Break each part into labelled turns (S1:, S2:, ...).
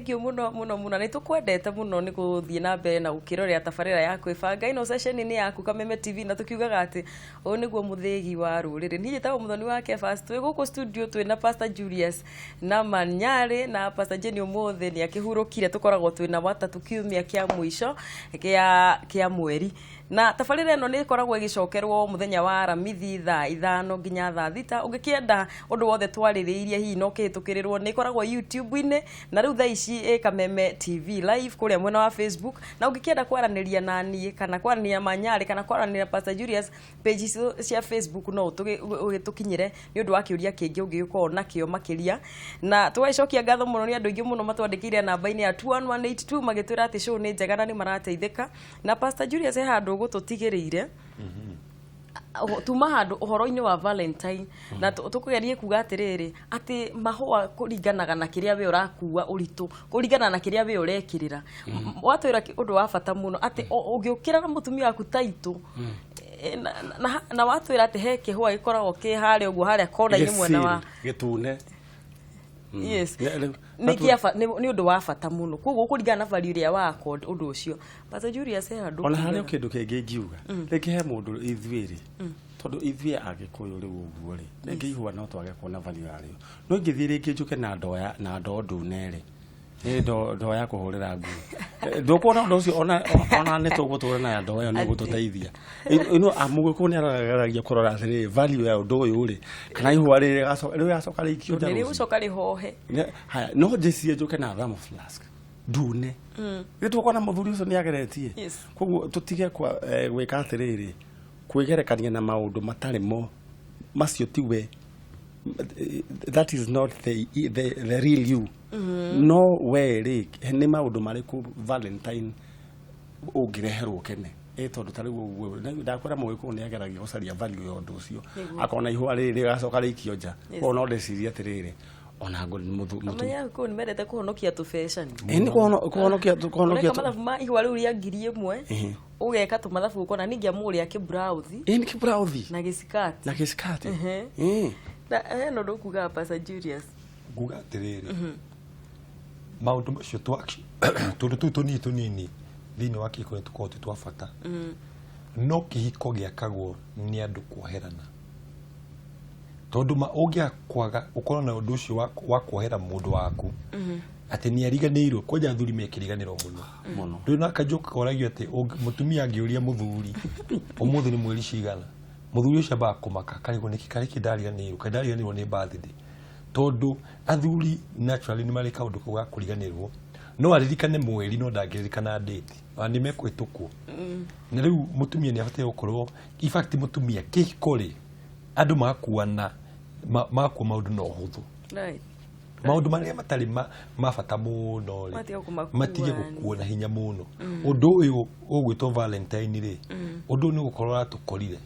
S1: you muno ni tukwendete muno ni guthie na mbere na ukirorera tabarira ya Kwibanga ino session ni yaku Kameme TV na tukiugaga ati o niguo muthegi wa ruriri ni tawo muthoni wa Kefas twi guku studio twi na Pastor Julius na Manyari na Pastor Jenny Omothe ni akihurukire tukoragwo twi na watatu kiumia kia mwisho kia mweri na tabarira ino ni koragwo igicokerwo muthenya wa Aramithi thaa 5 nginya thaa 6 ungikienda undu wothe twaririirie hi no kihitukirirwo ni koragwo YouTube-ine na riu thaa ici Kameme TV live kuria mwena wa Facebook na ungikienda kwaraniria nani kana kwarania Manyari kana kwarania Pastor Julius page cia Facebook no ugitukinyire ni undu wa kiuria kingi ungiko nakio makiria na twacokia ngatho muno ni andu ingi muno matwandikire namba-ini ya 21182 magitwira ati show ni njega na ni marateithika na Pastor Julius handu gututigiriire tuma handu uhoro-ini wa Valentine na tukugerie kuga atiriri ati mahua kuringanaga na kiria we urakuwa uritu kuringana na kiria we urekirira watwira undu wa bata muno ati ungiukira na mutumia waku taitu na watwira ati he kihua gikoragwo ki hari uguo haria kona-ini mwena wa
S2: gitune
S1: yes ni undu wa bata muno koguo kuringana na value ria wako undu ucio Pastor Julius handu
S2: ona hari kindu kingi ngiuga reke he mundu ithuiri tondu ithue agikuyu riu uguo ri reke ihua no twage kuona value yario no ngithire ngijuke na ndo ndune ri ni ndo ya kuhurira ngu ndukuona ndo ucio ona ni tugutura na ndo yo ni gututeithia ino amuguku ni aragaragia kurora athiri value ya ndo uyu ri kana ihua ri gacoka rikio njaru
S1: ni gucoka rihohe
S2: haya no jesi njuke na thamo flask ndune gitu kona muthuri ucio ni ageretie koguo tutige kwa gwika atiriri kwigerekania na maundu matari mo macio tiwe that is not the real you no way ni maundu mariku Valentine ungireherwo kene tondu tari guo ndakwira mugiku ni ageragia gucaria value ya undu ucio akona ihua riri gacoka rikio nja ona ndeciria atiriri ona ngo mutu
S1: amanya ko ni merete kuhonokia tu fashion
S2: ni kuhonokia
S1: mathabu ma ihua riu ria ngiri imwe ugeka tu mathabu ukona ningia muri aki blouse
S2: ni ki blouse
S1: na gisikati na no ndukuga Pastor Julius
S3: guga atiriri maundu macio tundu tunini thini wa kiko ni tuko twafata no kihiko giakagwo ni andu kuoherana tondu ma ugia kwaga ukorwo na undu ucio wa kuohera mundu waku ati ni ariganirwo koja thuri mekiriganiro muno ndu na kajoka koragio ati mutumia angiuria muthuri umuthi ni mweri cigana muthuri ucio ba kumaka karigo niki kariki ndariganirwo ni birthday tondu athuri naturally ni marika undu kuga kuriganirwo no aririkane mweri no ndagiririkana date ani mekwituku na riu mutumia ni afate gukorwo in fact mutumia kihikori andu makuana maku maundu no huthu
S1: right
S3: maundu maria matari mabata muno ri matige gukuona hinya muno undu uyu ugwitwo Valentine ri undu ni gukorwo atukorire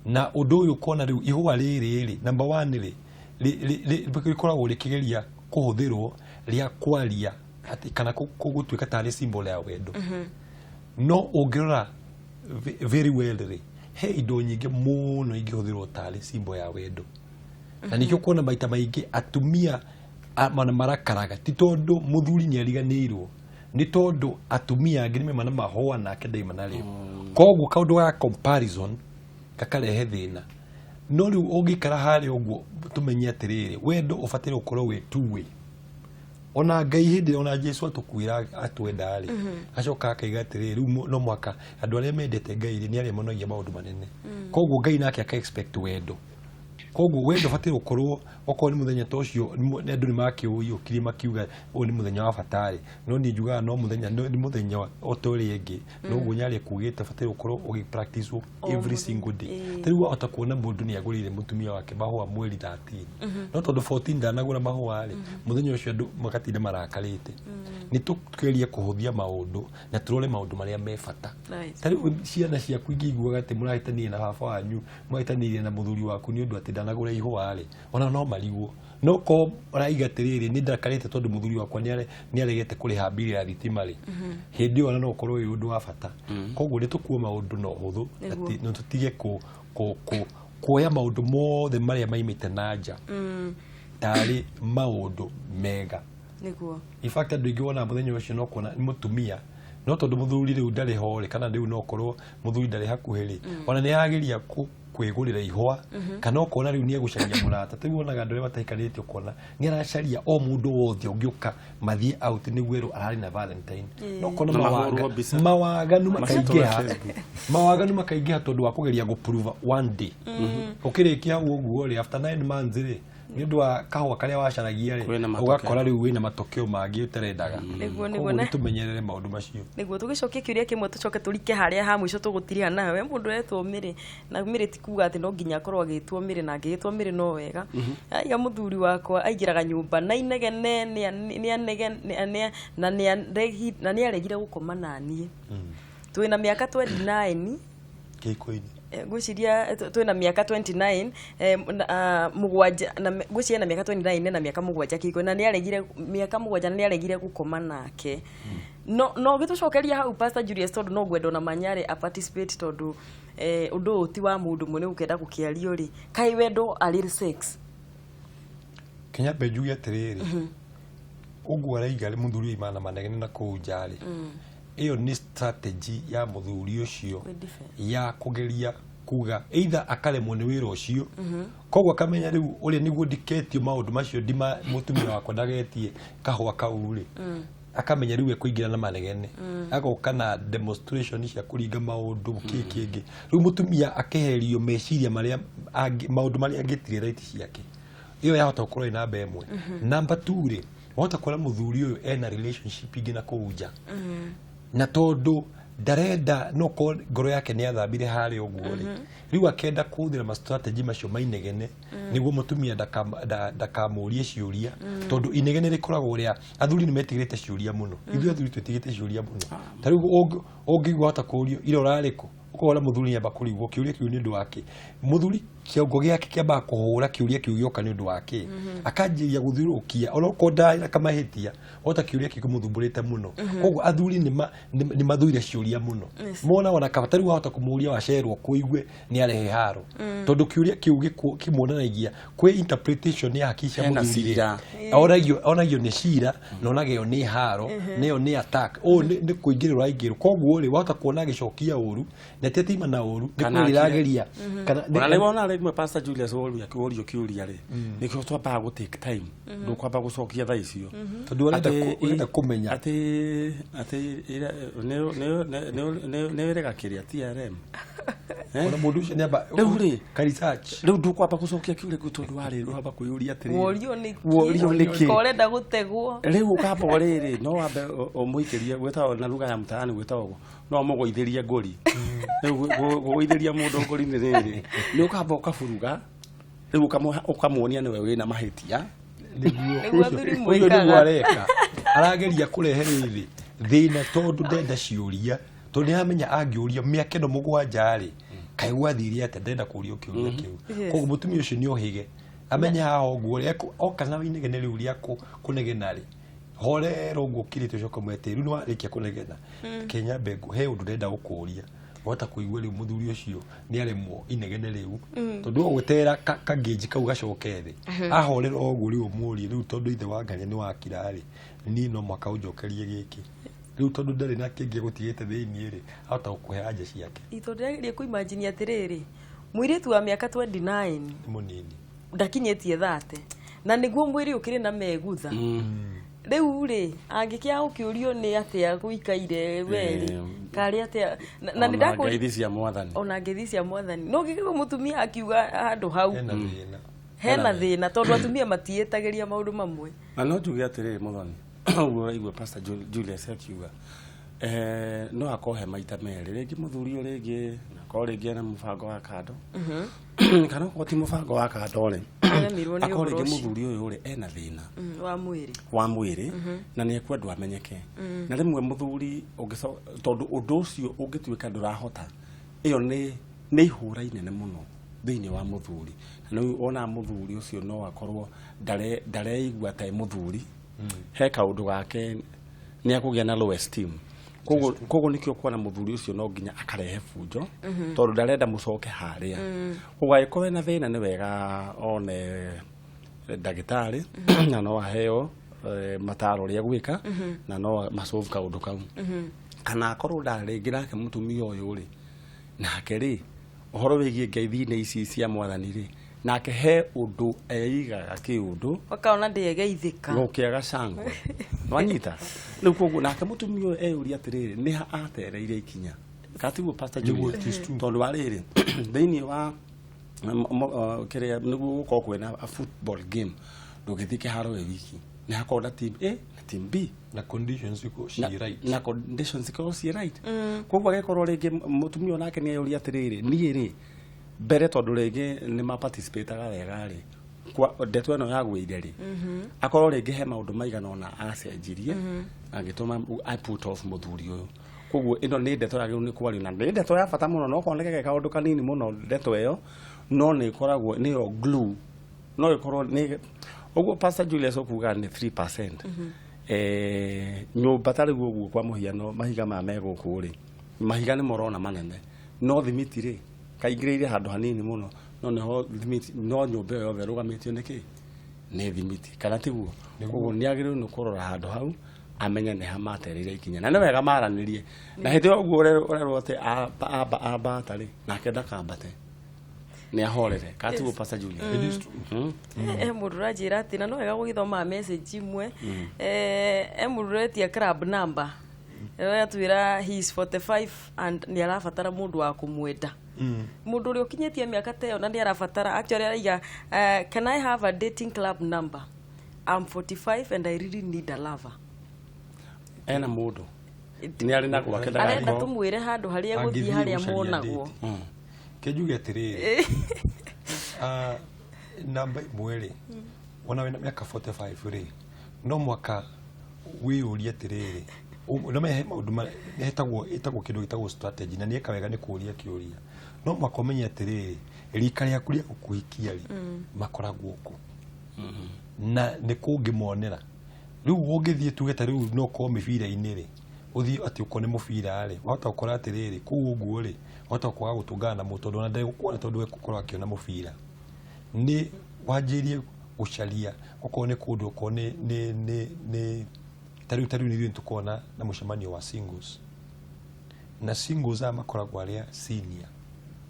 S3: na undu uyu kona riu ihua riri number 1 ri rikoragwo rikigeria kuhuthirwo ria kwaria ati kana kugutwika tari symbol ya wendo no ungirora very well ri he indo nyingi muno ingihuthirwo tari symbol ya wendo na nikyo kuona maita maingi atumia mana marakaraga ti tondu muthuri ni ariganirwo ni tondu atumia angĩ nĩmena mahũa nake ndaimana rĩo koguo kaũndũ ga comparison gakarehe thĩna no rĩu ũngĩikara harĩa ũguo tũmenye atĩrĩrĩ wendo ũbataire gũkorwo wĩ two way ona Ngai hĩndĩ ona Jesu atũkwĩra atwenda rĩ acoka akaiga atĩrĩrĩ rĩu no mwaka andũ arĩa mendete Ngai nĩ arĩa monagia maũndũ manene koguo Ngai nake aka expect wendo koguo wendo bataire gukorwo okorwo ni muthenya ta ucio ni andu ni makiuyukiri makiuga o ni muthenya wa batari no ni njuga no muthenya ni muthenya otori engi no gunyari kugite bataire gukorwo ugi practice every single day tariwa atakuona mundu ni agurire mutumia wake mahua mweri 13 no tondu 14 ndanagura mahua ri muthenya ucio andu magatinde marakarite ni tukerie kuhuthia maundu na turole maundu maria me bata tariwa ciana cia kuigiguaga ati murahitania na baba wanyu murahitania na muthuri waku ni undu ati ndanagura ihua ri ona no marigwo no ko raiga atiriri ni ndakarite tondu muthuri wakwa ni aregete kuriha bili ya thitima ri hindi ona no korwo yu undu wa bata koguo ni tukuo maundu no huthu ati no tutige kuoya maundu mothe maria maimite nanja tari maundu mega
S1: niguo
S3: in fact andu ingi wona muthenya ucio no kuona mutumia no tondu muthuri riu ndari hore kana riu no korwo muthuri ndari hakuhiri ona ni yagiria kwigurira ihwa kana ukona riu ni egucaria murata tu wonaga andu batahikanite ukona ni aracaria o mundu wothe ungiuka mathie out ni gweru arari na Valentine no kona mawaganu makaingiha tondu wa kugeria guprove one day ukirikia uguo ri after 9 months ri ni ndu wa kahwa karia wacaragia ri ugakora riu wina matokeo mangi uterendaga niguo ne tumenyerere maundu macio
S1: niguo tugicokia kiuria kimwe tucoke turike haria ha mwisho tugutiria nawe mundu retwo mire na mire tikuga ati no nginya korwo agitwo mire na agitwo mire no wega aiga muthuri wakwa aigiraga nyumba na inegene ni anegene na ni aregire gukoma nanie twina miaka 29
S3: kikoini
S1: gwiciria twina miaka 29 mugwanja na gwiciria na miaka 29 na miaka mugwanja kiko na ni aregire miaka mugwanja na ni aregire gukoma nake no gitucokeria hau Pastor Julius tondu no gwendo na manyare a participate tondu undu uti wa mundu mwe ni ukenda gukiario ri kai wendo ali sex
S3: Kenya bejuya tiriri ugu araiga muthuri imana manegene na kujari iyo ni strategy ya muthuri ucio ya kugeria kuga either akaremwo ni wira ucio kogwa kamenya riu uri niguo diketio maundu macio ndima mutumia wako ndagetie kahwa kauri akamenya riu ekuingira na manegene agoka na demonstration cia kuringa maundu kingi riu mutumia akeherio meciria maria maundu maria angitire right ciake iyo yahota gukorwo ina mba imwe number 2 ri wahota kora muthuri uyu ena relationship ingi na kuja na tondu ndarenda no ko ngoro yake ni athambire hari uguo ri riu akenda kuthira ma strategy macio mainegene niguo mutumia ndakamurie ciuria tondu inegene rikoragwo ria athuri ni metigirite ciuria muno ithuĩ athuri twetigite ciuria muno ta riu ungigwa hota kurio ira urariko ukora muthuri yamba kurigwo kiuria kiu ni ndu wake muthuri kiongo giake kiamba kuhura kiuria kiu gioka ni ndu wake akanjiria guthirukia ona ukonda ina kama hitia ota kiuria kiu muthumburite muno koguo athuri ni mathuire ciuria muno mona wana kabatari wahota kumuria wacerwo kuigwe ni arehe haro tondu kiuria kiu kimonanagia kwe interpretation ya hakisha muthuri onagio ni cira na onagio ni haro neyo ni attack ni kuingirwa ingiro koguo ri wahota kuona gicokia uru netetima na uru nikurirageria
S2: kana na wona ri Pastor Julius uru yakiurio kiuria ri nikio twamba go take time ndukwamba gucokia tha icio
S3: tondu urenda kumenya
S2: ati ne rega kiria TRM
S3: ona mundu ucio niamba ka research
S2: riu ndukwamba gucokia kiuria tondu wari ruhamba kuyuria ati
S1: worio niki korenda gutegwo
S2: riu ukamba riri no wambe umuikirie gwetawo na lugha ya mtaani gwetawo no mugoithiria ngori gugoithiria mundu ngori ni riri ni ukamba ukaburuga riu ukamuonia niwe wina mahitia
S1: niguo athuri moikaga
S3: areka arageria kurehe riri thina tondu ndenda ciuria tondu amenya angiuria miaka no mugwanja ri kai gwathiria ate ndenda kuria kiuria kiu koguo mutumia ucio ni ohige amenya haha uguo ri okana winegene riu riako kunegena ri horero uguo kirite ucoka mwete riu nwarikia kunegena Kenya bengu he undu ndenda gukuria wata kuigwa riu muthuri ucio ni aremwo inegene riu tondu ogutera kangiji kau gacoke thi ahorera uguo riu muri riu tondu ithe wa nganya ni wakira ri ni no mwaka ujokerie giki riu tondu ndari na kingi gutigite thiini ri ahota gukuhe anja ciake
S1: itondegerie ku imagine atiriri mwiritu wa miaka 29
S3: munini
S1: ndakinyetie 30 na niguo mwiri ukiri na megutha riu ri angikia ukiurio ni atia guikaire weri kari atia na ndakuri
S2: ngithisia mwathani
S1: ona ngithisia mwathani no gikiko mutumia akiuga handu hau hena thina tondu atumia matietageria maundu mamwe
S2: na no tuge atiriri muthoni uguo igwe Pastor Julius akiuga no akohe maita meri ringi muthuri ringi na ko ringi na mubango wa kando kana ko ti mubango wa kando ri akore ringi muthuri uyu ri ena thina wa mwiri na ni ekwendwa amenyeke na rimwe muthuri tondu undu ucio ungituika ndurahota iyo ni ihura inene muno thiini wa muthuri na ona muthuri ucio no akorwo ndareigua ta muthuri he kaundu gake ni akugia na low esteem kogo nikio kuona muthuri ucio no nginya akarehe fujo tondu ndarenda mucoke haria ugaikore na thina ni wega one ndagitari na no aheo mataro ria gwika na no masolve kaundu kau kana akorwo ndarĩngĩ nake mũtumia ũyũ rĩ nake rĩ ũhoro wĩgiĩ ngeithi-inĩ ici cia mwathani rĩ nake he ũndũ eigaga kĩũndũ
S1: wakaona ndĩegeithĩka
S2: gũkĩaga cangwe wanyita rĩu koguo nake mũtumia ũyũ eyũria atĩrĩrĩ nĩ atereire ikinya katiguo Pastor Julius tondũ wa rĩrĩ thĩinĩ wa kĩrĩa nĩguo gũkorwo kwĩna a football game ndũgĩthiĩ kĩharo we wiki nĩ hakorwo na team A na team B
S3: na conditions iko ci right
S2: na conditions iko ci right koguo agĩkorwo rĩngĩ mũtumia ũyũ nake nĩ eyũria atĩrĩrĩ niĩ rĩ mbere tondũ rĩngĩ nĩ ma participate wega rĩ kwa ndeto ĩno ya gwĩire rĩ akorwo rĩngĩ he maũndũ maigana ona acenjirie agĩtũma I put off mũthuri ũyũ koguo ĩno nĩ ndeto yagĩrĩirwo nĩ kwario na nĩ ndeto ya bata mũno no koneke kaũndũ kanini mũno ndeto ĩyo no nĩ ĩkoragwo nĩyo glue no ĩkorwo nĩ ũguo Pastor Julius okuga nĩ 3% nyũmba tarĩ ũguo kwa mũhiano mahiga ma megũkũ rĩ mahiga nĩ morona manene no thimiti rĩ kaingĩrĩire handũ hanini mũno no nĩho thimiti no nyũmba ĩyo yothe rũgamĩtio nĩkĩ nĩ thimiti kana tiguo koguo nĩ agĩrĩirwo nĩ kũrora handũ hau amenye nĩ ha matereire ikinya na nĩ wega maranĩrie na hĩndĩ ĩyo ũguo ũrerwo atĩ amba atarĩ nake ndakambate nĩ ahorere katiguo Pastor Julius
S1: mũndũ ranjĩra atĩ na no wega gũgĩthoma message imwe mũndũ club number atwĩra he is 45 and nĩ arabatara mũndũ wa kũmwenda mũndũ ũrĩa ũkinyĩtie mĩaka ta ĩyo na nĩ arabatara actually araiga can I have a dating club number I'm 45 and I really need a lover
S2: ena mũndũ nĩ arĩ na gwake ndagako
S1: arenda tũmwĩre handũ harĩa egũthiĩ harĩa monagwo
S3: kejuge atirĩrĩ namba mwere ona wena miaka 45 rĩ no mwaka wĩyũrie atirĩrĩ no mehe maũndũ ĩtagwo kĩndũ gĩtagwo strategy na nĩ eka wega nĩ kũũria kĩũria no mwaka ũmenye atirĩrĩ rika rĩaku rĩa gũkũhikia rĩ makoragwo kũ na nĩ kũngĩmonera rĩu ũngĩthiĩ tuge ta rĩu no ko mĩbira-inĩ rĩ ũthiĩ atĩ ũko nĩ mũbira rĩ wahota gũkora atĩrĩrĩ kũu ũguo rĩ wahota kwaga gũtũngana na mũndũ tondũ na ndegũkuona tondũ wegũkorwo akĩona mũbira nĩ wanjĩrie gũcaria okorwo nĩ kũndũ okorwo nĩ tarĩu nĩ ithuĩ tũkoragwo na mũcemanio wa singles na singles aya makoragwo arĩa senior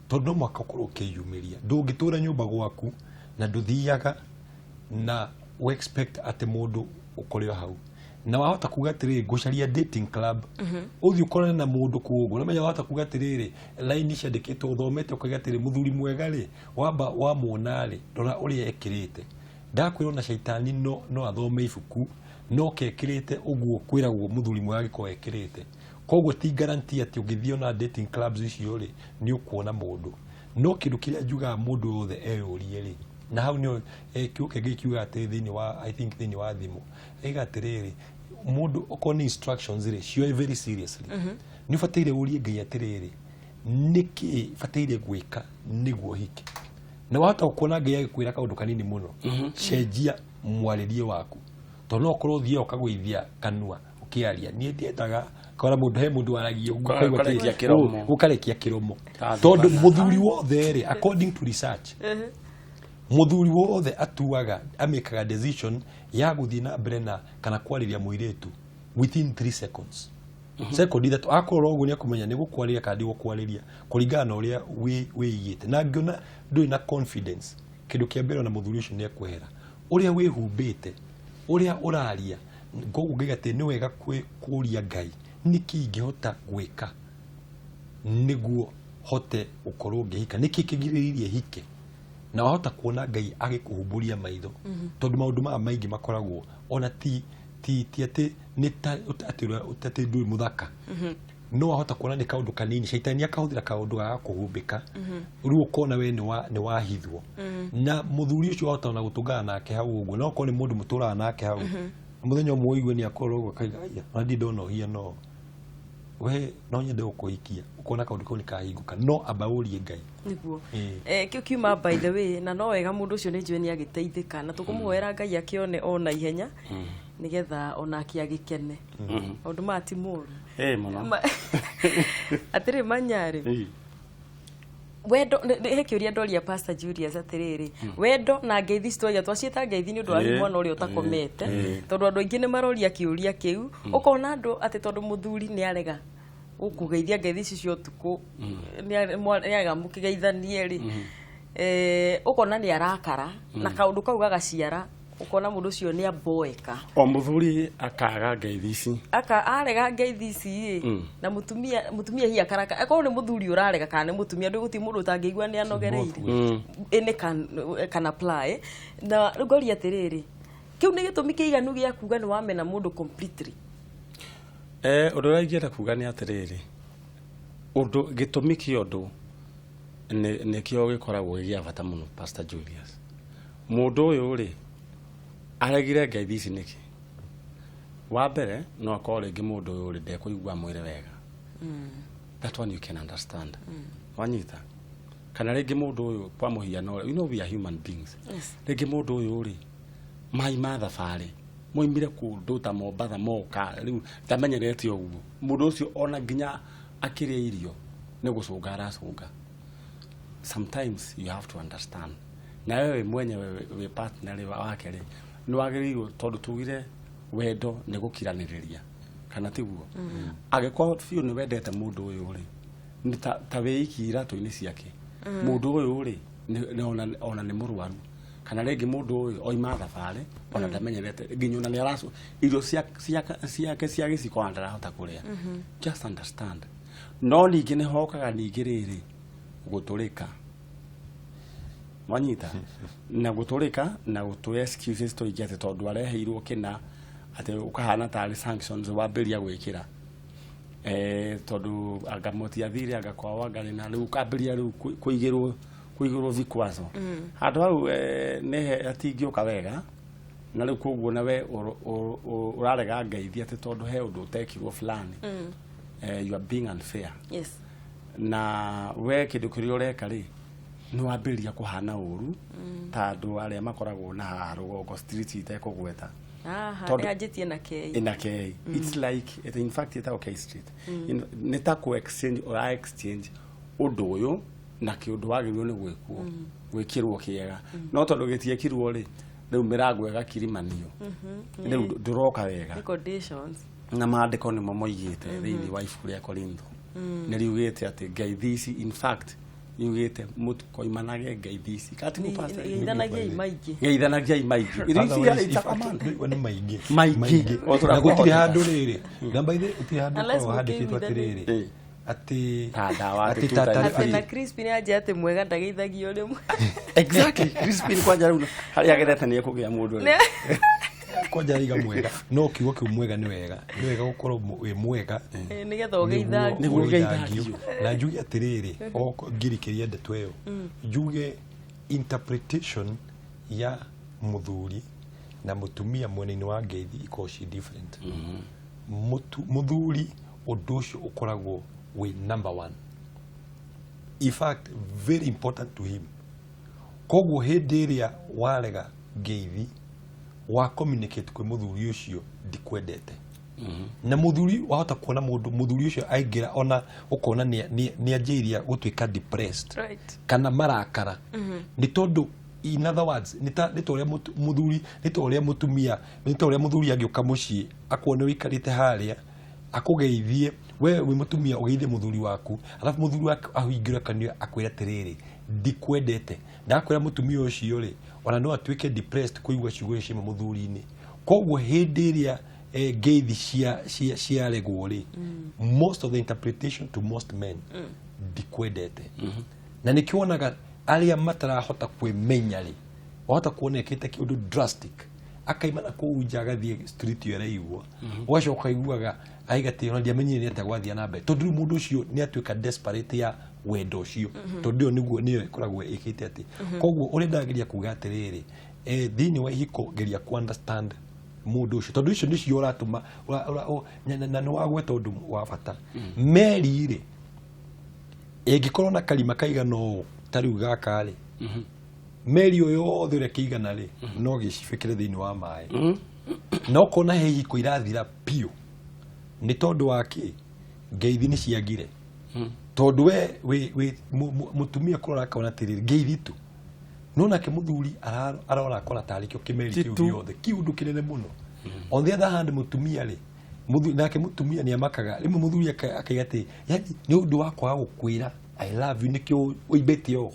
S3: tondũ no mwaka ũkorwo ũkĩyumĩria ndũngĩtũra nyũmba gwaku na ndũthiaga na we expect atĩ mũndũ ũkorwo hau na wahota kuga atĩrĩrĩ ngũcaria dating club ũthiĩ ũkorane na mũndũ kũguo na menya wahota kuga atĩrĩrĩ line ciandĩkĩtwo ũthomete ũkauga atĩrĩ mũthuri mwega rĩ wamba wamwona rĩ rora ũrĩa ekĩrĩte ndakwĩrwo na shaitani no athome ibuku no kekĩrĩte ũguo kwĩragwo mũthuri mwega gĩkorwo ekĩrĩte koguo ti guarantee atĩ ũngĩthiĩ na dating clubs icio rĩ nĩ ũkuona mũndũ no kĩndũ kĩrĩa njugaga mũndũ wothe eyũrie rĩ na hau nĩ kĩũke gĩkiuga atĩ thĩinĩ wa I think thĩinĩ wa thimũ eiga atĩrĩrĩ mũndũ okorwo nĩ instructions rĩ cioe very seriously nĩ ũbataire ũrie Ngai atĩrĩrĩ nĩkĩ bataire gwĩka nĩguo hike na wahota kuona Ngai agĩkwĩra kaũndũ kanini mũno cenjia mwarĩrie waku tondũ no ũkorwo ũthiĩ ũkagũithia kanua ũkĩaria niĩ ndiendaga kora mũndũ he mũndũ aragia ũkarekia kĩromo tondũ mũthuri wothe rĩ according to research mũthuri wothe atuaga amekaga decision ya gũthiĩ na mbere na kana kwarĩria mũirĩtu within 3 seconds second ithatũ akorwo ũguo nĩ akũmenya nĩ gũkwarĩria kana ndigũkwarĩria kũringana na ũrĩa wĩigĩte na ngĩona ndũrĩ na confidence kĩndũ kĩa mbere na mũthuri ũcio nĩ ekwehera ũrĩa wĩhumbĩte ũrĩa ũraria ngoguo ngaiga atĩ nĩ wega kũũria Ngai nĩkĩ ingĩhota gwĩka nĩguo hote gũkorwo ngĩhika nĩkĩ kĩgirĩrĩirie hike na wahota kuona Ngai agĩkũhumbũria maitho tondũ maũndũ maya maingĩ makoragwo ona ti atĩ nĩ atĩ ndũrĩ mũthaka no wahota kuona nĩ kaũndũ kanini shaitani akahũthĩra kaũndũ ga kũhumbĩka rĩu ũkona we nĩ wahithwo na mũthuri ũcio wahota na gũtũngana nake hau ũguo no okorwo nĩ mũndũ mũtũraga nake hau mũthenya ũmwe ũigue nĩ akorwo ũguo akaiga na ndi ndona ũhia no we no nyende gũkũhikia ũkona kaũndũ kau nĩ kahingũka no amba ũrie Ngai
S1: nĩguo kĩu kiuma by the way na no wega mũndũ ũcio nĩ njũĩ nĩ agĩteithĩka na tũkũmũhoera Ngai akĩone ona ihenya nĩgetha onake agĩkene maũndũ maya ti mũũru
S2: mũno
S1: atĩrĩ Manyarĩ wendo he kiuria ndoria Pastor Julius atiriri wendo na ngeithi storia twacieta ngeithi ni undu wa mwana uri utakomete tondu andu aingi ni maroria kiuria kiu ukona andu ati tondu muthuri ni arega ukugeithia ngeithi cio tuku ni arega mukigeithanie ri ukona ni arakara na kaundu kau gagaciara ukona mundu cio ni aboeka
S2: o muthuri akaga ngeithi
S1: arega ngeithi na mutumia hi akaraka ako ni muthuri urarega kana ni mutumia ndu guti mundu utangigwa ni anogereire ene can apply na ngoria atiriri kiu ni gitumi kiiganu gia kuga ni wamena mundu completely
S2: undu raigera kuga ni atiriri undu gitumi kiondu ne kio gikoragwo gia bata muno Pastor Julius mundu uyu ri aregire ngeithi niki wa mbere no akore ngi mundu uyu ri ndekuigwa mwire wega that one you can understand wanyita kana rigi mundu uyu kwa muhiano we are human beings rigi mundu uyu ri mai mathafari moimire kundu ta Mombatha moka riu tamenyerete uguo mundu ucio ona nginya akiria irio ne gucunga aracunga sometimes you have to understand na wewe mwenyewe we partner wake ri no agiriyo tondu tugire wendo ne gukiraniriria kana tiguo agekwa fiu ni wendete mundu uyu ri ni ta weikira to-ini ciake mundu uyu ri ona ni murwaru kana regi mundu uyu oima thabari ona ndamenyerete nginyuna ni aracu irio ciake cia giciko andarahota kuria just understand no ningi ni hokaga ningi riri guturika wanyita na guturika na gutu excuses to igete tondu areheirwo kina ate ukahana tari sanctions wambiria gwikira tondu agamoti athire agakwa ngari na riu kambiria riu kuigirwo vikwazo handu hau ne atingioka wega na riu koguo na we urarega ngeithi ate tondu he undu utekirwo fulani you are being unfair na we kindu kiri ureka ri no wambiria kuhana uru tondu aria makoragwo na rugongo street itekugweta
S1: ajitie na kei
S2: it's like in fact it's okay street neta ku exchange or exchange undu uyu na kiundu wagirwo ni gwikwo gwikirwo kiega no tondu gitiekirwo ri riu mirango egakirimanio riu nduroka wega
S1: conditions
S2: na maandiko ni momoigite thiini wa ibuku ria Korintho ni riugite ati ngeithi ici in fact yugite mutkoimanage ngeithi kati mupasta geithanagia imaigi irisia itakamana
S3: ni maigi
S2: na
S3: gutiri handu riri namba ithe utiri handu kwa handikitwo atiriri ati
S1: na Crispy ni aje ati mwega ndageithagio rimwe
S2: exactly Crispy kwanja riu hari agerete ni kugia mundu
S3: kwanja riga mwega no kiugo kiu mwega ni wega gukorwo wi mwega
S1: nigetha ugeithagio
S3: na njuge atiriri o ngirikiria ndeto iyo njuge interpretation ya muthuri na mutumia mwena-ini wa ngeithi ikoshi different muthuri undu ucio ukoragwo we number one, in fact very important to him. Koguo hindi iria warega ngeithi wa communicate kwi muthuri ucio ndikwendete na muthuri wahota kuona mundu muthuri ucio aingira ona ukona ni anjiria gutwika depressed kana marakara ni tondu in other words ni toria muthuri ni toria mutumia ni toria muthuri agiuka mucii akwone wikarite haria akugeithie we mutumia ugeithie muthuri waku alafu muthuri waku ahingira kanio akwira tiriri ndikwendete na akwira mutumia ucio ri ona no atwike depressed kuigwa ciugo cia muthuri-ini koguo hindi iria ngeithi cia regwo ri most of the interpretation to most men ndikwendete na nikionaga aria matarahota kwimenya ri wahota kuonekete kiundu drastic akaimana kuunja gathie street yo raigwa wacoka iguaga aigati ona ndiamenyire ata gwathia na mbe tondu mundu ucio ni atwika desperate ya wendo ucio tondu niguo niyo ikoragwo ikite ati koguo uri ndagiria kuga atiriri thini wa Ihiko geria ku understand mundu ucio tondu icio nicio uratuma na no wagweta undu wa bata meri ri ingikorwo na kalima kaigano tariu gaka ri meri yo yothe ure kiigana ri no gicifikire thini wa mai no kona he Ihiko irathira pio ni tondu waki ngeithi ni ciagire tondu we mutumia kurora kaona tiriri ngeiritũ nona ke muthuri arora kora tarikio kimeri kiu giothe kiundu kinene muno. On the other hand mutumia ri nake mutumia ni amakaga rimwe muthuri akaiga ati yani ni undu wakwa gukwira I love you nikio uibete yo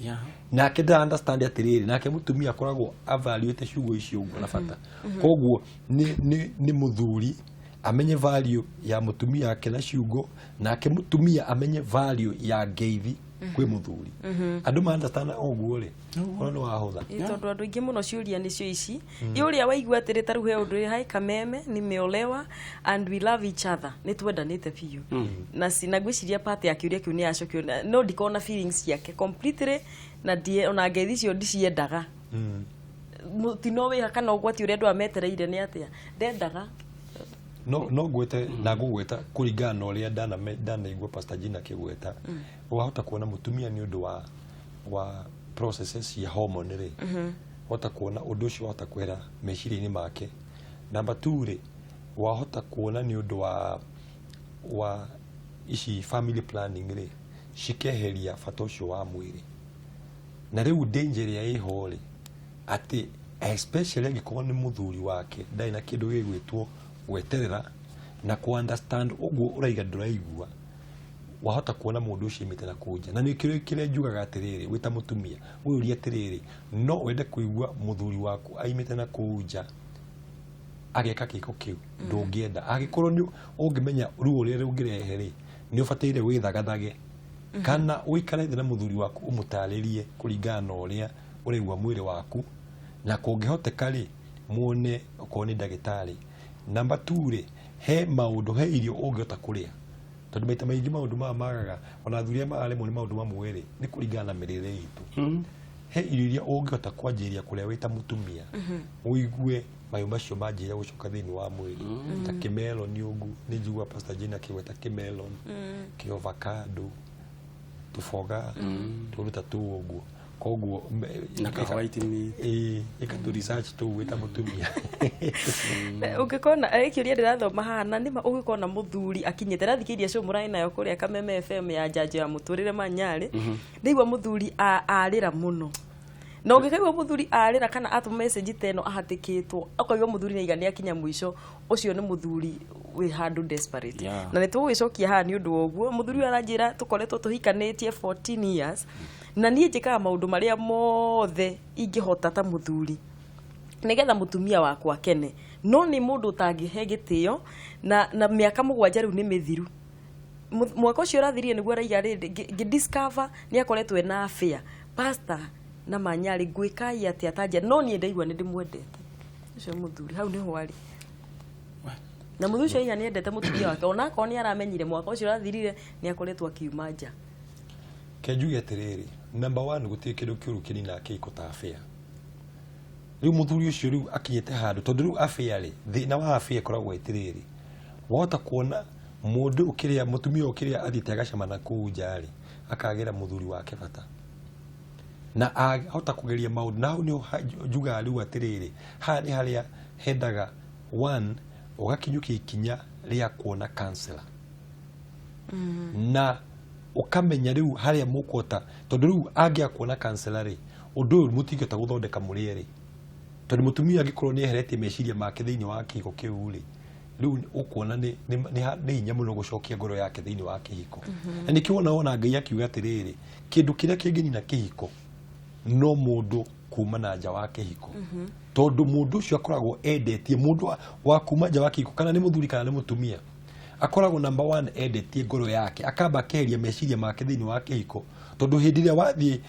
S3: nake nda understand atiriri nake mutumia akoragwo evaluate ciugo icio uguo na bata koguo ni muthuri amenye value ya mutumia yake na ciugo nake mutumia amenye value ya ngeithi kwi muthuri andu ma understand oguo ri ona no wahotha
S1: tondu andu ingi muno ciuria nicio ici iuria waigua atiri taru he undu hai kameme nimeolewa and we love each other ni twendanite piu na sinagwiciria part ya kiuria kiu ni acokio no ndikona feelings yake completely na die ona ngeithi cio ndiciendaga tino we kana ugwati uria andu ametereire ni atia ndendaga
S3: no gwete na gugweta kuringana na uria ndana igwa Pastor Gina kigweta wahota kuona mutumia ni undu wa processes ya hormone ri wahota kuona undu ucio wahota kwera meciria-ini make. Number 2 ri wahota kuona ni undu wa ici family planning ri cikeheria bata ucio wa mwiri na riu danger ya iho ri ati especially angikorwo ni muthuri wake ndai na kindu gigwitwo gweterera na ku understand uguo uraiga nduraigua wahota kuona mundu ucio imite na kuja na ni kire njugaga atiriri wita mutumia uria atiriri no wende kuigua muthuri waku aimite na kuja ageka kiko kiu ndungienda agikorwo ni ungimenya ruo uria rungirehe ri ni ubataire withagathage kana uikare na muthuri waku umutaririe kuringana na uria uraigua mwiri waku na kungihoteka ri muone uko ni ndagitari. Number 2 ri he maundu he irio ungihota kuria tondu maita maingi maundu magaga ona thuria maremwo ni maundu mamwe ri ni kuringana na mirire itu he irio ungihota kwanjiria kuria wita mutumia uigue mayu macio manjiria gucoka thiini wa mwiri ta kimelo ni ugu ni njigua Pastor Gina kiweta kimelo ki avocado tufoga turuta tu uguo koguo
S2: na kawaiti ni
S3: ikatu research tu wita mutumia
S1: ukikona ikiuria ndirathoma hana nima ugikona muthuri akinyete rathikiria cio murai nayo kuria Kameme FM ya njanjo ya muturire Manyari ndigwa muthuri arira muno no ngikaigwa muthuri arira kana atu message teno ahatikitwo akaigwa muthuri ni igani akinya mwisho ucio ni muthuri we handu desperate na nitugicokia ha ni undu oguo muthuri aranjira tukoretwo tuhikanitie 14 years na nie njikaga maundu maria mothe ingihota ta muthuri nigetha mutumia wakwa kene no ni mundu utangihe gitio na miaka 7 riu ni mithiru mwaka ucio rathirie niguo raiga rindi discover ni akoretwo ena affair pastor na Manyari ngwikai ati atajia no nie ndaigua ni ndimwendete ucio muthuri hau ni hwari na muthuri ucio iga ni endete mutumia wake ona ko ni aramenyire mwaka ucio rathirire ni akoretwo akiumaja
S3: kenjuge atiriri. Number 1 gutie kindu kiuru kini na Ihiko ta affair riu muthuri ucio riu akinyete handu tondu riu affair ri thina wa affair koragwo itiriri wahota kuona mundu ukiria mutumia ukiria athite agacamana kuja ri akagira muthuri wake bata na ahota kugeria maundu na hau ni njuga riu atiriri hani haria hendaga 1 ugakinyukia ikinya ria kuona counselor na ukamenya riu haria mukota tondu riu angia kuona counselor ri undu mutingeta guthondeka murieri tondu mutumia angikorwo ni eheretie meciria make thiini wa Ihiko kiu ri riu ukuona ni hinya muno gucokia ngoro yake thiini wa Ihiko na nikiona ona Ngai akiuga atiriri kindu kiria kingini na Ihiko no mundu kuma na nja wa Ihiko tondu mundu ucio akoragwo endetie mundu wa kuma nja wa Ihiko kana ni muthuri kana ni mutumia akoragwo number 1 endetie ngoro yake akamba keria meciria make thiini wa Ihiko tondu hindi ria wathie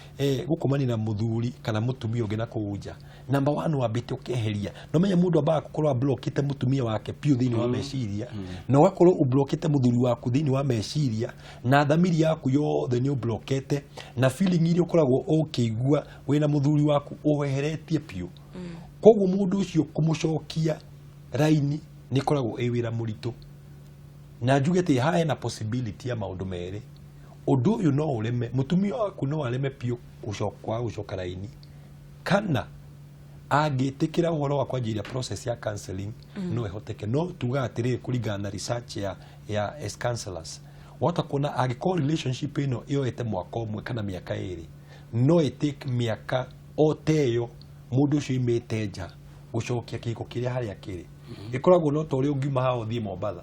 S3: gukomani na muthuri kana mutumia ungi na kuja number 1 wambite ukeheria no menya mundu amba gukorwo blockite mutumia wake pio thiini wa meciria na wakorwo ublockite muthuri waku thiini wa meciria na thamiri yaku yothe ni ublockite na feeling iria ukoragwo ukigua wina muthuri waku uweheretie pio koguo mundu ucio kumucokia raini ni koragwo wira muritu na njugete hae na possibility ya maundu mere undu uyu no ureme mutumia waku no areme pio gucoka raini kana agitikira uhoro wa kwanjiria process ya counseling no ehoteke no tuga atiri kuringana na research ya as counselors wata kuona agiko relationship ino iyo ete mwaka umwe kana miaka iri no itake miaka oteyo mundu ucio imete nja gucokia kiko kiria haria kiri ikoragwo no tori ungima hao thie Mombatha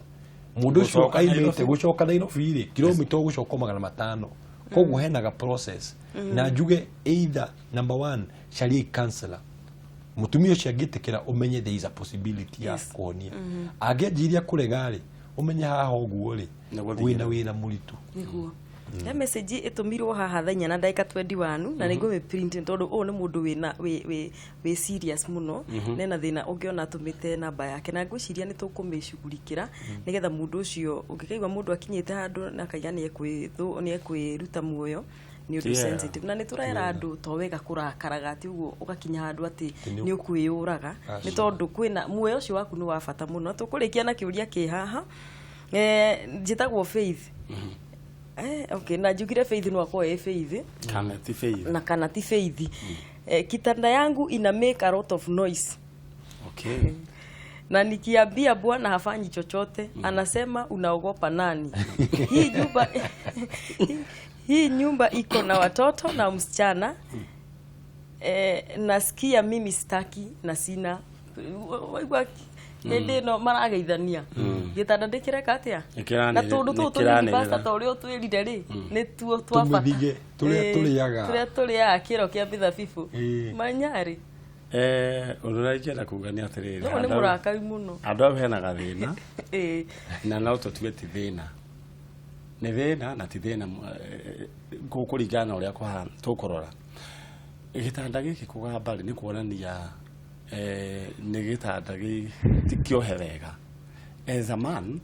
S3: mundu ucio aimete gucoka Nairobi ri kilomita gucoka 500 koguo henaga process na njuge either number 1 shari counselor mutumio cio agitikira umenye there is a possibility ya kuonia agejiria kuregari umenye haha uguo ri wina muritu
S1: niguo ya message itumirwo haha thanya na ndagika 21 na niguo we print tondu o ni mundu wina we serious muno nena thina ungiona tumite namba yake na ngwiciria ni tukumishugurikira nigetha mundu ucio ungikaigwa mundu akinyite handu na kaiga ni ekwiruta muoyo ni undu sensitive na ni turera andu to wega kurakaraga ati uguo ugakinya handu ati ni ukwiyuraga ni tondu kwina muoyo ucio waku ni wa bata muno tukurikia na kiuria ki haha njitagwo Faith okay na jugire Faith no kwa Faith
S2: kana ti Faith
S1: na kana ti Faith kitanda yangu ina make a lot of noise
S2: okay
S1: na nikiambia bwana hafanyi chochote anasema unaogopa nani hii nyumba iko na watoto na msichana nasikia mimi sitaki na sina nende no marageithania gitanda ndikireka atia na tundu tu tuli basta torio twirire ri ni tuo twafata tuliaga kiro kia bitha fifu manyari
S2: ururaike na kugania atiriri
S1: no ni muraka muno
S2: andu hena gathina na no tutue ti thina ni thina na ti thina kuringana uria kuhana tukurora gitanda giki kugamba ni kuonania ni gitanda tikiohe wega as a man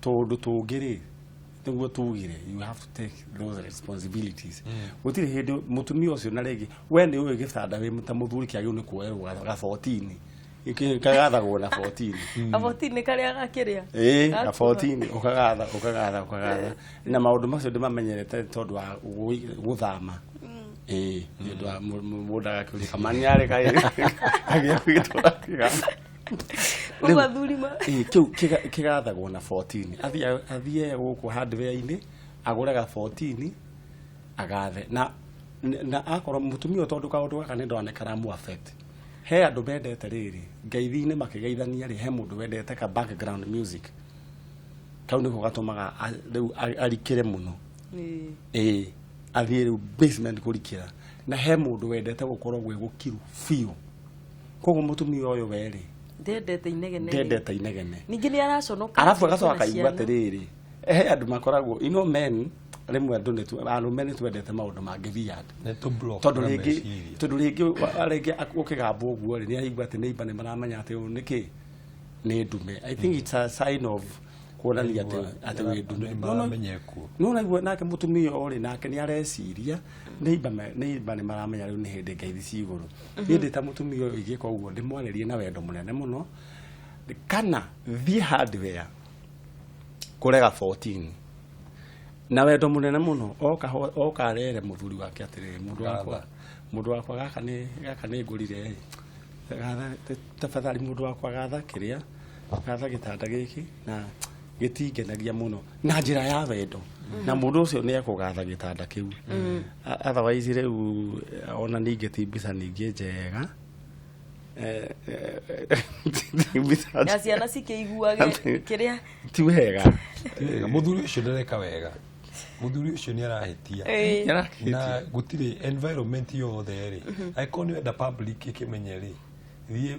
S2: tondu tungiri niguo tugire you have to take those responsibilities gutire hindi mutumia ucio na regi we ni uwe gitanda we mutamuthuri kiagio ni kuerwa ga 14 ikagathagwo na 14
S1: a 14 ni karia gakiria
S2: ga 14 ukagatha na maundu macio ndimamenyerete tondu wa guthama ndio muda kuri kamani ari kai agia kwitwa kiga
S1: kwa thurima
S2: kigathagwo na 14 athie guku hardware-ini aguraga 14 agathe na akoro mutumio tondu kaundu gaka ni ndonekana mu affect he andu bendete riri ngeithi-ini makigeithania ri he mundu wendete ka background music kau niko gatumaga arikire muno athie basement kurikira na he mundu wendete gukorwo gwe gukiru fiu koguo mutumia uyu weri
S1: ndendete
S2: inegene
S1: ningi ni araconoka
S2: arafu agacoka kaigua atiriri he andu makoragwo men rimwe andu ni twendete maundu mangi viad tondu ringi ukigamba uguo ri ni aigua ati ni ibane maramenya ati niki ni ndume I think it's a sign of kuonania ati we ndume no naigua nake mutumia uri nake ni areciria ni ibane maramenya riu ni hindi ngeithi ciguru hindi ta mutumia igika uguo ndimwarerie na wendo munene muno kana thi hardware kurega 14 na wendo munene muno oka rere muthuri wake atiriri mundu wakwa gaka ni ngurire tafadhali mundu wakwa gatha kiria gatha gitanda giki na gitingenagia muno na njira ya wendo na mundu ucio ni ekugatha gitanda kiu otherwise riu ona ninge tibisa ninge njega
S1: ya ciana cikiguage kiria
S2: ti wega
S3: muthuri ucio ndereka wega muthuri ucio ni arahitia na gutire environment yothe ri aikoni wenda public ikimenyeri thie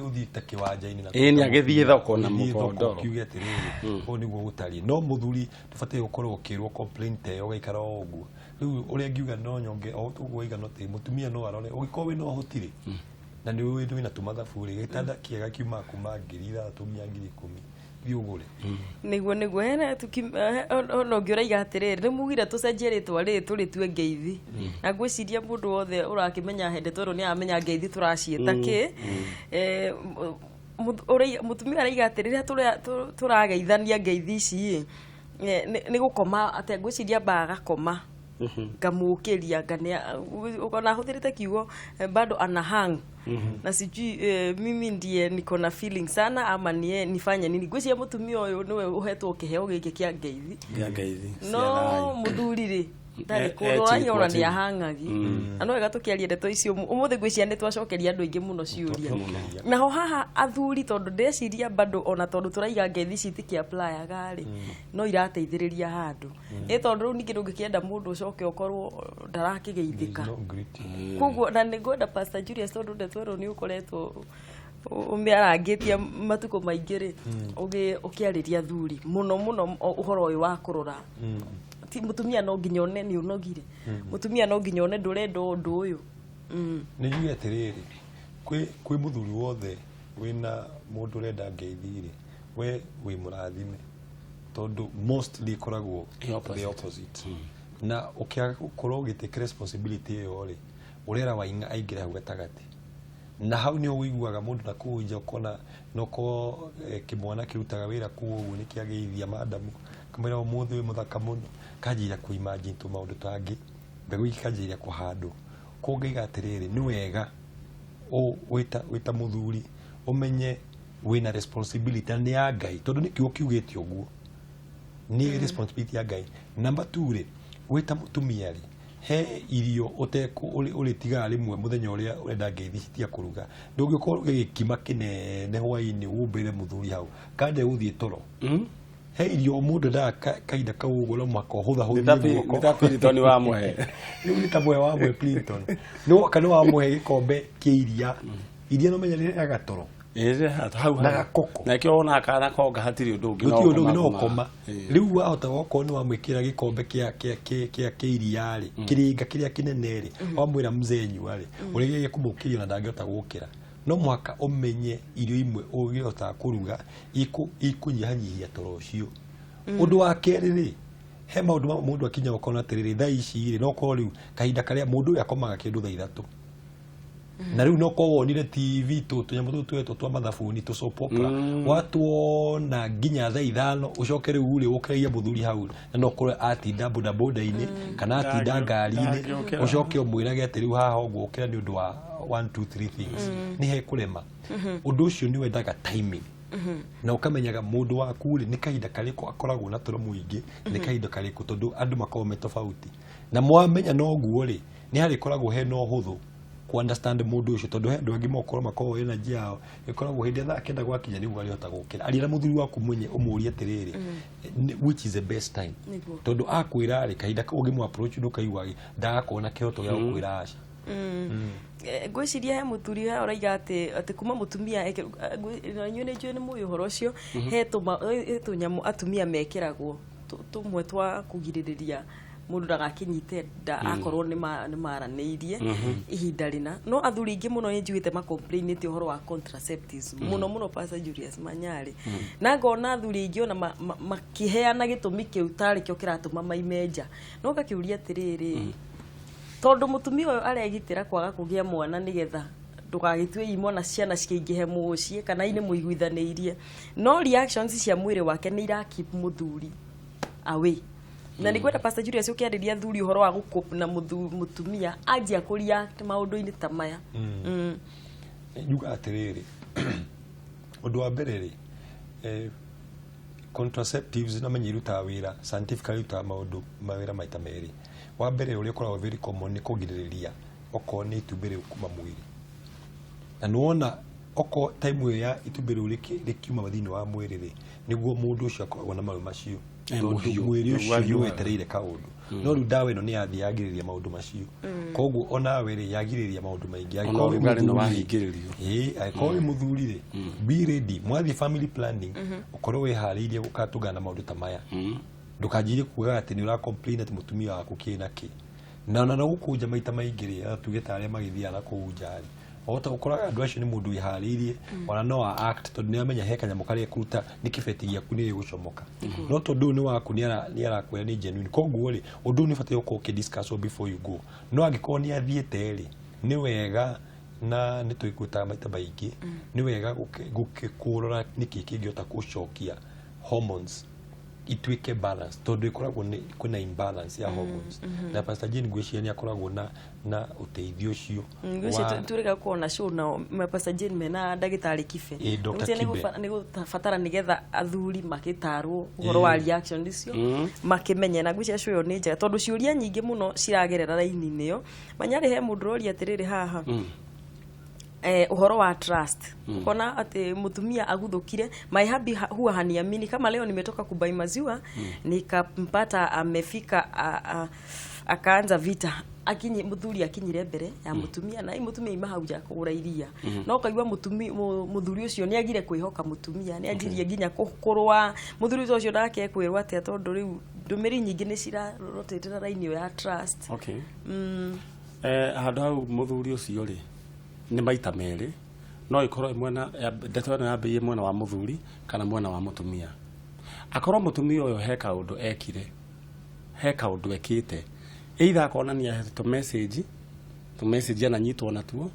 S3: uthie ta kiwanja-ini na
S2: ni agithie thoko na mukondo
S3: kiuge atiriri o niguo gutari no muthuri tubatie gukorwo ukirwo complaint yo gaikara uguo riu uria ngiuga no nyonge o uguo igano ti mutumia no arone ugiko we no hotire na ni we ndwina tumathaburi gitanda kiega kiuma kuma 3,000 10,000 biugure
S1: niguo hena no ngiuraiga atiriri ni mugire tucenjie ritwa ri turi tue ngeithi na ngwiciria mundu wothe urakimenya hende toro ni amenya ngeithi turacieta ki mutumia araiga atiriri turageithania ngeithi ici ni gukoma ate ngwiciria baga koma ngamukiria ngania ukona huthirite kiugo bado ana hang na sijui mimi ndiye niko na feeling sana ama nie nifanye nini gwĩcia mutumia uyu niwe uhetwo kiheo giki kia ngeithi no muthurire ndari kurora yona ni ahangagi ano wega tukiaria ndeto icio umuthi gwĩcia ni twacokeria andu aingi muno ciuria naho haha athuri tondu ndeciria bado ona tondu turaiga ngeithi citi apply gari no irateithiriria handu tondu riu ningi ndungikienda mundu ucoke ukorwo ndarakigeithika koguo na ningwenda Pastor Julius tondu ndeto ro ni ukoretwo umiarangitia matuko maingiri ukiariria athuri muno uhoro uyu wa kurora ti mutumia no nginyone ni unogire mutumia no nginyone ndurenda undu uyu
S3: ni juge atiriri kwi muthuri wothe wina mundu urenda ngeithi we murathime tondu mostly koragwo the opposite na ukiaga gukorwo gitake responsibility yo ri urera wainga aingira hau gatagati na hau ni uiguaga mundu na kuja ukona noko kimwana kirutaga wira kuo ni kiageithia madamu kamera umuthe we muthaka muno kanjira ku imagine tu maundu tangi mbegu ikanjira kuhandu kungiga atiriri ni wega wita muthuri umenye wina responsibility ni ya Ngai tondu ni kiugo kiugite uguo ni responsibility ya Ngai. Number 2 ri wita mutumia ri he irio uteku uri tigara rimwe muthenya uria urenda ngeithi citia kuruga ndungikorwo gikima kinene hwaini umbire muthuri hau kande uthie toro he irio mundu da kaida kaugo mwako hutha
S2: nita Clinton wa muhe
S3: ni tabwe wa muhe Clinton no kana wa muhe gikombe kiiria iria no menya ni agatoro
S2: hau
S3: na koko
S2: na kio ona kana konga hatiri undu
S3: ungi no koma riu wahota goko ni wamwikira gikombe kia iria ri kiringa kiria kinene ri wamwira mzenyu ari urige kumukiria na ndangihota gukira no mwaka umenye irio imwe ugihota kuruga ikunyihanyihia toro ucio undu wa keri ri he maundu mundu akinya ukona tiriri thaa ici ri no ko riu kahinda karia mundu yakomaga kindu thaa 3 na riu no ko wonire TV tunyamu twetu twa mathafuni tucopokra watu ona nginya thaa 5 ucoke riu uri ukaiya muthuri hau na no kore atinda boda ini kana atinda ngari-ini ucoke umwirage ati riu haha ugukira ni undu wa 1 2 3 things ni he kurema undu ucio ni wendaga timing na ukamenyaga mundu waku ri ni kahinda kariko akoragwo na toro muingi ni kahinda kariko tondu andu makome tofauti na mwamenya no guo ri ni hari koragwo he no huthu ku understand mundu ucio tondu he andu angi mokoro makoro energy yao ikoragwo hindi thaa kenda gwakinya nigu alihota gukira alira muthuri waku mwenye umurie atiriri which is the best time tondu akwira ri kahinda ugi mu approach ndukaigwagi ndagakona kihoto gya gukwira aca
S1: gwiciria he muthuri ha uraiga ati kuma mutumia nyune njue ni muyu horo ucio he tunyamu atumia mekiragwo tumwe twa kugiririria mundu ndagakinyite nda akorwo ni maraneirie ihinda rina no athuri ingi muno njuite ma complain ite uhoro wa contraceptives muno Pastor Julius Manyari na ngona athuri ingi ona makiheana gitumi kiu tari kio kiratuma maimenja no gakiuria atiriri tondu mutumia uyu aregitira kwaga kugia mwana nigetha ndugagitwe imona ciana cikingihe mucie kana ine muiguithaniirie no reactions cia mwiri wake ni irakeep muthuri away na nikwenda Pastor Julius ukiariria thuri uhoro wa gukop na mutumia ajia kuria maundu-ini ta maya
S3: yuga atiriri undu wa mbere ri contraceptives na menyiruta wira scientifically ta maundu mawira maita meri wa mbere uri koragwo very common ni kugiririria oko ni itumbere kuma mwiri na nuona oko time ya itumbere uri rikiuma mathini wa mwiri ri niguo mundu ucio akoragwo na maru macio mwiri ucio ni wetereire kaundu no riu dawa ino ni yathi yagiriria maundu macio koguo ona we ri yagiriria maundu maingi
S2: agiko ngari no wahingiririo
S3: agiko muthuri ri be ready mwathi family planning ukorwo wihariirie gukatugana maundu ta maya ndukanjire kuga ati ni ura complain ati mutumia waku kina ki na gukunja maita maingi ri atugeta aria magithiana kuunjari ota ukoraga andu acio ni mundu ihariirie ona no act tondu ni amenya he kanyamu karia kuruta ni kibeti giaku ni gucomoka no tondu ni waku ni arakwira ni genuine koguo ri undu ni fati uko discuss before you go no angiko ni athiete ri ni wega na ni tuikuta maita baingi ni wega gukikurora niki kingiota gucokia hormones ituike balance tondu ikoragwo ni kuna imbalance ya hormones na Pastor Jane gwiciria ni akoragwo na uteithio cio
S1: gwiciria tureka kuona show na Pastor Jane mena ndagitari kibe ni gufatara nigetha athuri makitarwo uhoro wa reaction icio makimenye na gwiciria show yo ni njega tondu ciuria nyingi muno ciragerera raini-ini yo manyari he mundu roria atiriri haha uhoro wa trust ukona ati mutumia aguthukire my hubby huwa haniamini kama leo nimetoka kubai maziwa nikampata amefika akaanza vita akinyi muthuri akinyire mbere ya mutumia na mutumia imahauja kugura iria no kaigwa muthuri ucio ni agire kwihoka mutumia ni ajirie ginya kukurwa muthuri ucio ndake kwirwa ati tondu riu ndumiri nyingi ni cirarotete raini ya trust
S2: handu hau muthuri ucio ri ni maita meri no ikorwo mwena ndeto no yambiye mwena wa muthuri kana mwena wa mutumia akorwo mutumia uyo he kaundu ekire he kaundu ekite either akonania to message ananyitwo natuo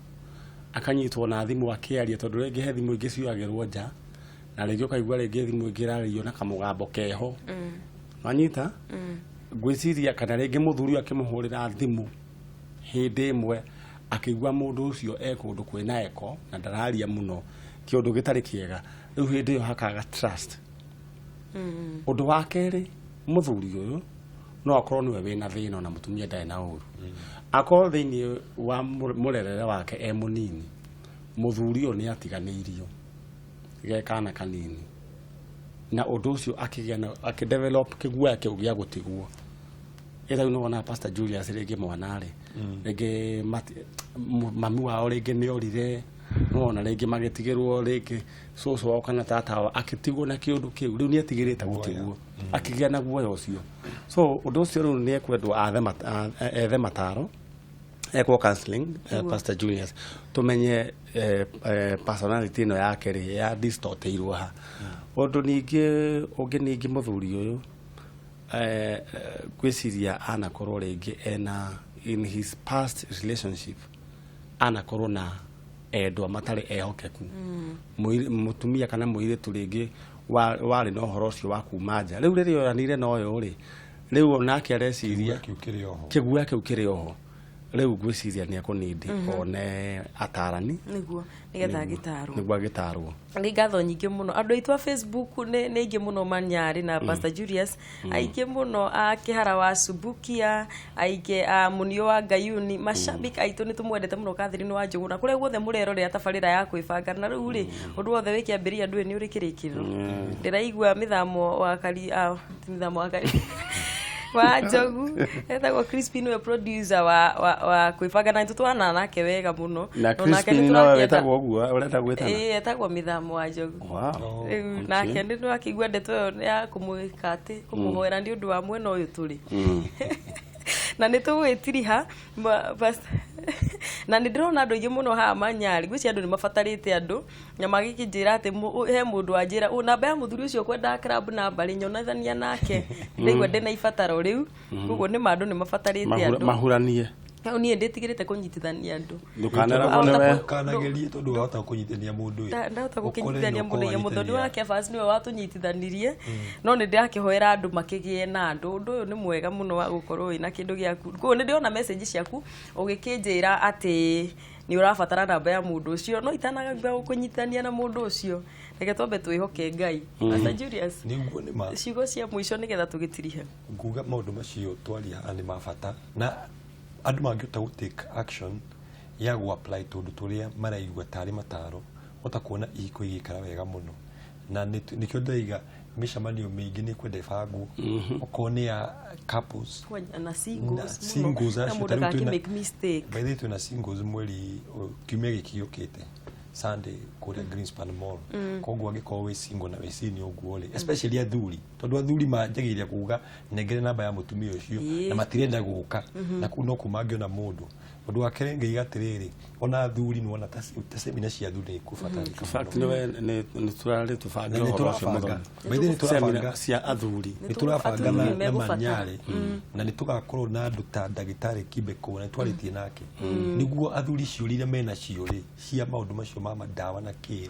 S2: akanyitwo na thimu akiaria tondu rege he thimu ingi ciagirwo nja na rege ukaigwa rege thimu ingirario na kamugambo keho manyita gwiciria kana rege muthuri akimuhurira thimu hindi imwe akigwa mundu ucio ekundu kwina eko na ndararia muno kiundu gitari kiega riu hindi yo hakaga trust undu wa keri muthuri uyu no akorwo niwe wina thina na mutumia ndai na uru akorwo thini wa murerere wake munini muthuri uyu ni atiganiirio gekana kanini na undu ucio akidevelop kigwa kiu gia gutigwo ira no wana Pastor Julius rege mwanare rege mami wao rege ni orire no na rege magitigirwo rege soso wao kana tata wao akitigwo na kiundu kiu riu ni atigirite gutigwo akigia na guoya ucio so undu ucio riu ni ekwendwo ethe mataro ekwo counseling Pastor Julius tumenye personality no yake ri ya distorteirwo ha undu ningi muthuri uyu gwiciria anakorwo rege in his past relationship anakorwo na endwa matari ehokeku mutumia kana muiritu rege wari no horo cio wa kumanja riu riri oranire no yo ri riu onake areciria kigua kiu kiri oho riu gwiciria ni akunindi one atarani
S1: niguo nigetha gitarwo
S2: niguo gitarwo
S1: ni ngatho nyingi muno andu aitwa Facebook ni ingi muno manyari na Pastor Julius aingi muno akihara wa Subukia aingi munio wa Gayuni mashabiki aitu ni tumwendete muno Catherine wa Njugu na kure guothe murero ria tafarira ya kwibanga na riu ri undu wothe wikiambiria ndu ni uri kirikiro ndiraigua mithamo wa kali wa Njugu etagwo Crispin we producer wa kwibanga na tutwana nake wega muno
S2: na Crispin no etagwo guo urenda gwetana
S1: etagwo mithamo wa Njugu nake ndi no akigwa ndeto ya kumwikati kumuhoera ndi undu wa mwena uyu turi na nitugwitiriha na ndirona andu ingi muno ha manyari gwisi andu ni mafatarite andu nyama gikijira ati he mundu ajira namba ya muthuri ucio kwenda club na bari nyonathania nake ndigwe ndina ifataro riu gugu ni mandu ni mafatarite andu
S2: mahuranie
S1: ni nditigirite kunyitithania andu
S2: ndukanera bonewe
S3: kanagerie tondu wahota kunyitithania mundu
S1: ndahota kunyitithania mundu ya muthoni wake fast niwe watunyitithanirie no ni ndiakihoera andu makigie na andu undu uyu ni mwega muno wa gukorwo ina kindu giaku ko ni ndiona message ciaku ugikinjira ati ni urafatara namba ya mundu ucio no itanaga kunyitithania na mundu ucio reke twambe twihoke Ngai Pastor Julius
S3: niguo ni ma
S1: ciugo cia mwisho nigetha tugitirihe
S3: nguga maundu macio twaria ani mabata na andu mangĩhota take action ya apply tondu turia maraigua tari mataro utakuona Ihiko igikara wega muno na nikio ndaiga mishamanio mingi ni kwenda ibangu okone ya couples
S1: na singles
S3: na
S1: muda kaki make mistake
S3: by the way na singles mweli kiumia gikiukite Sunday kuria Greenspan Mall kogwa giko we single na wesini oguo ri especially athuri tondu athuri manjagiria kuga negere namba ya mutumia ucio na matirenda guka na kuno kumagio na mundu undu wa kerenge igatiriri ona athuri ni ona tasemina cia athuri kufatarika
S2: fact ni turare tufanga ucio muthoni
S3: baidhi ni turafanga
S2: cia athuri
S3: ni turafanga na manyari na ni tugakorwo na andu ta ndagitari Kibeko na twaritie nake niguo athuri ciurire mena ciuri cia maundu macio ma madawa na kiri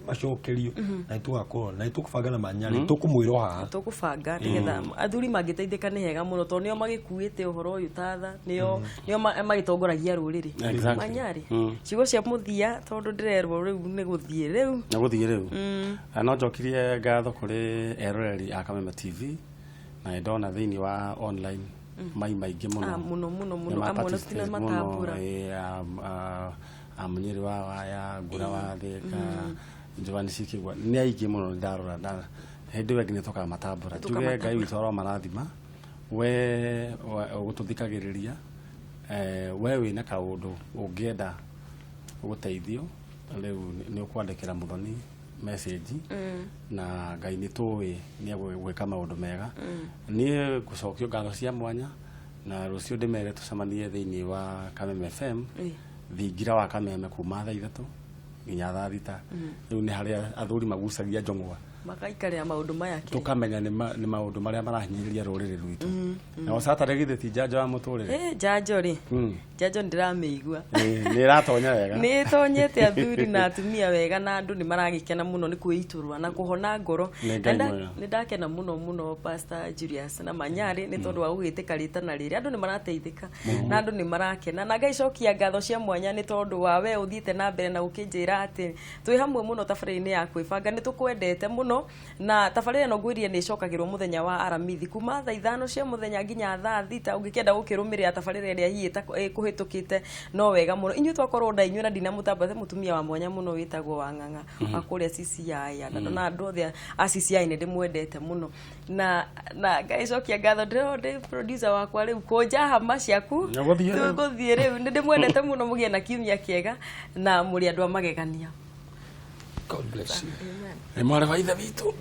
S1: macokerio
S3: na itugakora na itukubanga na manyari tukumwiro haha
S1: tukubanga nigetha athuri magiteithika ni hega muno to nio magikuite uhoro uyu tatha nio magitongoragia ruriri manyari cigo cia muthia tondu ndirerwo riu ni guthie riu
S2: no njokirie ngatho kuri eroreri a Kameme TV na ndona thiini wa online maingi muno
S1: amwe na matambura
S2: Munyiri wa ya ngura wa thika njovani cikigwa ni aingi muno ndarora hindi we ngine toka matambura tuge ngai witoro marathima we gututhikagiriria we wina kaundu ungienda guteithio riu ni ukwandikira muthoni message na ngai ni tuwi ni gwika maundu mega ni gucokio ngatho cia mwanya na rucio ndimere tucemanie thiini wa Kameme FM thingira wa Kameme kuma thaa 3 nginya thaa 6 riu ni haria athuri magucagia njongwa
S1: makaikarira maundu maya
S2: tukamenya ni maundu maria marahinyiriria ruriri rwitu na wasatare githe ti njanjo wa muturire
S1: njanjo ri njanjo ndirameigua
S2: ni ratonya wega
S1: ni tonyete athuri na atumia wega na andu ni maragikena muno ni kuiturwa na kuhona ngoro ni ndakena muno Pastor Julius na manyari ni tondu wa gugitika ritana riri andu ni marateithika na andu ni marakena na ngai cokia ngatho cia mwanya ni tondu wa we uthiite na mbere na ukinjira ati twi hamwe muno tabarĩri-inĩ ya Kwibanga ni tukwendete muno na tabarĩra no ngwirie ni icokagirwo muthenya wa aramithi kuma thaa 5 cia muthenya nginya thaa 6 ungikenda gukirumĩrĩra tabarĩra ĩrĩa hiĩta kuhitukite no wega muno inyuĩ twakorwo nda inyuĩ na ndina mutambathe mutumia wa mwanya muno witagwo wa ng'ang'a akuria CCI na andu othe a CCI ni ndimwendete muno na ngai cokia ngatho ndi producer wakwa riu koja hama ciaku tuguthie riu ni ndimwendete muno mugie na kiumia kiega na muri andu amagegania.
S3: God bless you.
S2: Amen. Mwana wa ithe witu.